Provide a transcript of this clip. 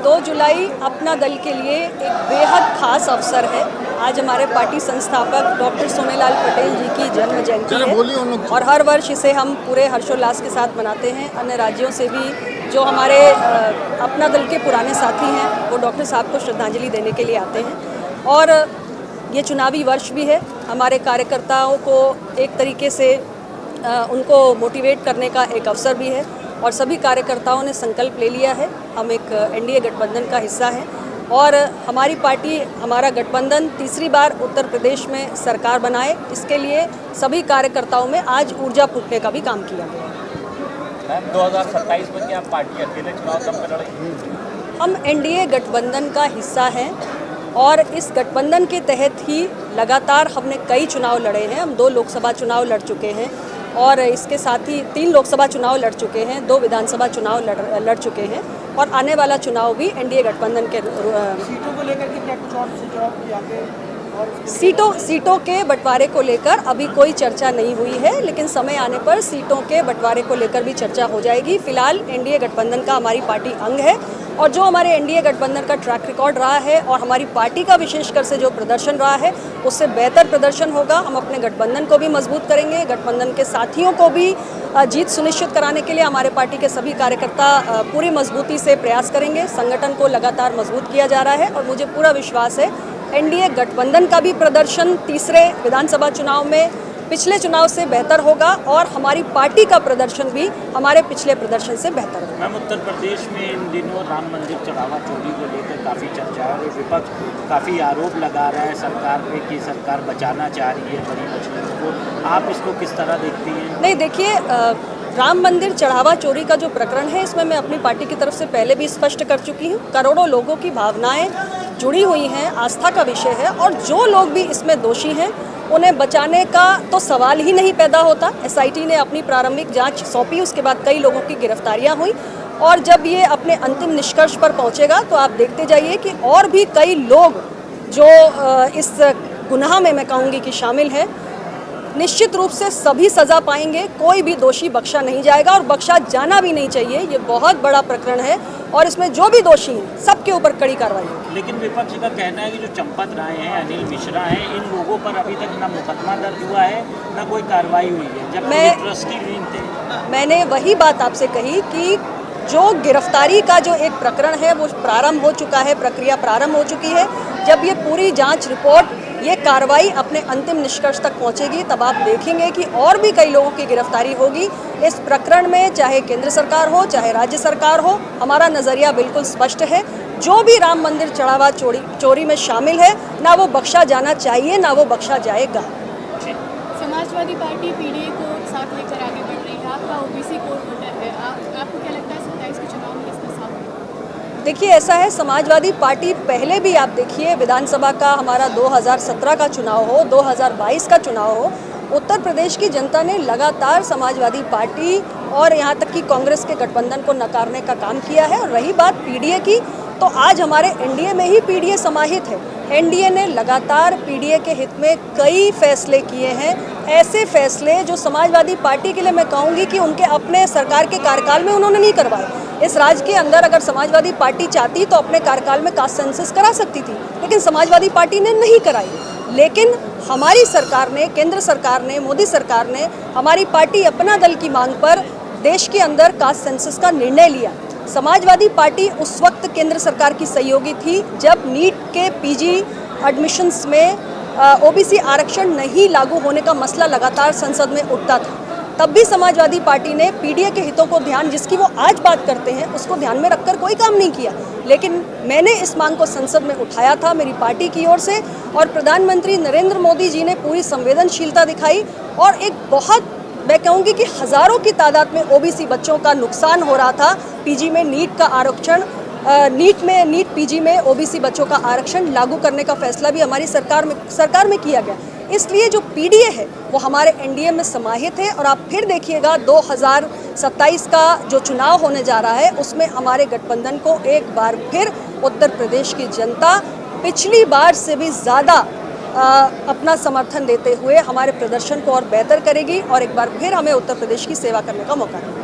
2 जुलाई अपना दल के लिए एक बेहद खास अवसर है। आज हमारे पार्टी संस्थापक डॉक्टर सोमेलाल पटेल जी की जन्म जयंती है और हर वर्ष इसे हम पूरे हर्षोल्लास के साथ मनाते हैं। अन्य राज्यों से भी जो हमारे अपना दल के पुराने साथी हैं वो डॉक्टर साहब को श्रद्धांजलि देने के लिए आते हैं। और ये चुनावी वर्ष भी है, हमारे कार्यकर्ताओं को एक तरीके से उनको मोटिवेट करने का एक अवसर भी है और सभी कार्यकर्ताओं ने संकल्प ले लिया है। हम एक एनडीए गठबंधन का हिस्सा हैं और हमारी पार्टी, हमारा गठबंधन तीसरी बार उत्तर प्रदेश में सरकार बनाए, इसके लिए सभी कार्यकर्ताओं में आज ऊर्जा फूंकने का भी काम किया गया है। 2027 में क्या पार्टी अकेले चुनाव दम पर लड़ेगी? हम एनडीए गठबंधन का हिस्सा हैं और इस गठबंधन के तहत ही लगातार हमने कई चुनाव लड़े हैं। हम 2 लोकसभा चुनाव लड़ चुके हैं और इसके साथ ही 3 लोकसभा चुनाव लड़ चुके हैं, 2 विधानसभा चुनाव लड़ चुके हैं और आने वाला चुनाव भी एनडीए गठबंधन के सीटों को लेकर के क्या कुछ और सुझाव आगे और सीटों के बंटवारे को लेकर अभी कोई चर्चा नहीं हुई है, लेकिन समय आने पर सीटों के बंटवारे को लेकर भी चर्चा हो जाएगी। फिलहाल एनडीए गठबंधन का हमारी पार्टी अंग है और जो हमारे एनडीए गठबंधन का ट्रैक रिकॉर्ड रहा है और हमारी पार्टी का विशेषकर से जो प्रदर्शन रहा है उससे बेहतर प्रदर्शन होगा। हम अपने गठबंधन को भी मजबूत करेंगे, गठबंधन के साथियों को भी जीत सुनिश्चित कराने के लिए हमारे पार्टी के सभी कार्यकर्ता पूरी मजबूती से प्रयास करेंगे। संगठन को लगातार मजबूत किया जा रहा है और मुझे पूरा विश्वास है एनडीए गठबंधन का भी प्रदर्शन तीसरे विधानसभा चुनाव में पिछले चुनाव से बेहतर होगा और हमारी पार्टी का प्रदर्शन भी हमारे पिछले प्रदर्शन से बेहतर होगा। मैम, उत्तर प्रदेश में इन दिनों राम मंदिर चढ़ावा चोरी को लेकर काफ़ी चर्चा है और विपक्ष काफ़ी आरोप लगा रहा है सरकार पे कि सरकार बचाना चाह रही है बड़ी मछलियों को। आप इसको किस तरह देखती हैं? नहीं, देखिए, राम मंदिर चढ़ावा चोरी का जो प्रकरण है इसमें मैं अपनी पार्टी की तरफ से पहले भी स्पष्ट कर चुकी हूँ। करोड़ों लोगों की भावनाएं जुड़ी हुई हैं, आस्था का विषय है और जो लोग भी इसमें दोषी हैं उन्हें बचाने का तो सवाल ही नहीं पैदा होता। एसआईटी ने अपनी प्रारंभिक जांच सौंपी, उसके बाद कई लोगों की गिरफ्तारियां हुई और जब ये अपने अंतिम निष्कर्ष पर पहुंचेगा तो आप देखते जाइए कि और भी कई लोग जो इस गुनाह में मैं कहूँगी कि शामिल हैं, निश्चित रूप से सभी सज़ा पाएंगे। कोई भी दोषी बख्शा नहीं जाएगा और बख्शा जाना भी नहीं चाहिए। ये बहुत बड़ा प्रकरण है और इसमें जो भी दोषी हैं सबके ऊपर कड़ी कार्रवाई होगी। लेकिन विपक्ष का कहना है कि जो चंपत राय हैं, अनिल मिश्रा हैं, इन लोगों पर अभी तक ना मुकदमा दर्ज हुआ है ना कोई कार्रवाई हुई है, जबकि ट्रस्टी लीन थे। मैंने वही बात आपसे कही कि जो गिरफ्तारी का जो एक प्रकरण है वो प्रारंभ हो चुका है, प्रक्रिया प्रारंभ हो चुकी है। जब ये पूरी जांच रिपोर्ट, ये कार्रवाई अपने अंतिम निष्कर्ष तक पहुंचेगी तब आप देखेंगे कि और भी कई लोगों की गिरफ्तारी होगी इस प्रकरण में। चाहे केंद्र सरकार हो चाहे राज्य सरकार हो, हमारा नज़रिया बिल्कुल स्पष्ट है। जो भी राम मंदिर चढ़ावा चोरी में शामिल है ना वो बख्शा जाना चाहिए ना वो बख्शा जाएगा। समाजवादी पार्टी पीडीए को साथ लेकर आगे बढ़ रही है, आपका ओबीसी कोर वोटर है, आपको क्या लगता है 27 के चुनाव में इसका साथ? देखिए, ऐसा है, समाजवादी पार्टी पहले भी आप देखिए विधानसभा का हमारा 2017 का चुनाव हो, 2022 का चुनाव हो, उत्तर प्रदेश की जनता ने लगातार समाजवादी पार्टी और यहाँ तक कि कांग्रेस के गठबंधन को नकारने का काम किया है। और रही बात पीडीए की, तो आज हमारे एनडीए में ही पीडीए समाहित है। एनडीए ने लगातार पीडीए के हित में कई फैसले किए हैं, ऐसे फैसले जो समाजवादी पार्टी के लिए मैं कहूँगी कि उनके अपने सरकार के कार्यकाल में उन्होंने नहीं करवाए। इस राज्य के अंदर अगर समाजवादी पार्टी चाहती तो अपने कार्यकाल में कास्ट सेंसस करा सकती थी, लेकिन समाजवादी पार्टी ने नहीं कराई। लेकिन हमारी सरकार ने, केंद्र सरकार ने, मोदी सरकार ने, हमारी पार्टी अपना दल की मांग पर देश के अंदर कास्ट सेंसस का निर्णय लिया। समाजवादी पार्टी उस वक्त केंद्र सरकार की सहयोगी थी जब नीट के पीजी एडमिशन्स में ओबीसी आरक्षण नहीं लागू होने का मसला लगातार संसद में उठता था। तब भी समाजवादी पार्टी ने पीडीए के हितों को जिसकी वो आज बात करते हैं उसको ध्यान में रखकर कोई काम नहीं किया। लेकिन मैंने इस मांग को संसद में उठाया था मेरी पार्टी की ओर से और प्रधानमंत्री नरेंद्र मोदी जी ने पूरी संवेदनशीलता दिखाई और एक बहुत, मैं कहूँगी कि हज़ारों की तादाद में ओबीसी बच्चों का नुकसान हो रहा था। पीजी में नीट का आरक्षण, नीट पीजी में ओबीसी बच्चों का आरक्षण लागू करने का फैसला भी हमारी सरकार में किया गया। इसलिए जो पीडीए है वो हमारे एनडीए में समाहित है और आप फिर देखिएगा 2027 का जो चुनाव होने जा रहा है उसमें हमारे गठबंधन को एक बार फिर उत्तर प्रदेश की जनता पिछली बार से भी ज़्यादा अपना समर्थन देते हुए हमारे प्रदर्शन को और बेहतर करेगी और एक बार फिर हमें उत्तर प्रदेश की सेवा करने का मौका देगी।